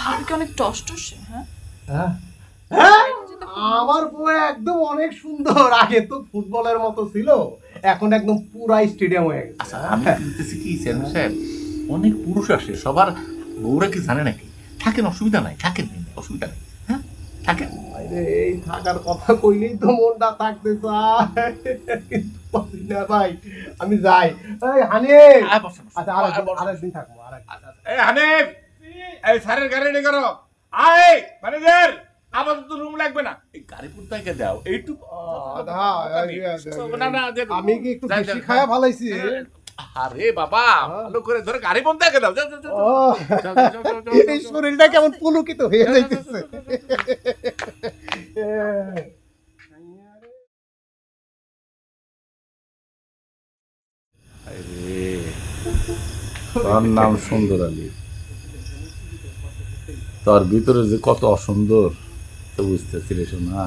ভাবি কি অনেক টসটসে? হ্যাঁ হ্যাঁ হ্যাঁ, আমার বউ একদম অনেক সুন্দর। আগে তো ফুটবলের মতো ছিল, এখন একদম পুরাই স্টেডিয়াম হয়ে গেছে। আচ্ছা আমি বলতেছি কি চেয়ারম্যান সাহেব, অনেক পুরুষ আসে, সবার বউরা কি জানে নাকি? থাকেন, অসুবিধা নাই, থাকেন, অসুবিধা নেই। হ্যাঁ থাকেন। আরে এই থাকার কথা কইলেই তো মনটা থাকতে চায়, কিন্তু পারি না ভাই। আমি যাই। এই হানিফ, আচ্ছা আরেকদিন থাকবো। এই হানিফ, এই স্যারের গাড়ি রেডি করো। আয় ম্যানেজার, আপাতত রুম লাগবে না, এই গাড়ি পুরতাইকে দাও এইটুকু। আমি কি একটু বেশি খায়া ফালাইছি? আরে বাবা, ভালো করে ধরে গাড়ি বন্ধ দাও। এই শরীরটা কেমন পুলকিত হয়ে যাইতেছে। তোর নাম সুন্দর আলী, তোর ভিতরে যে কত অসুন্দর তো বুঝতেছিলিস না।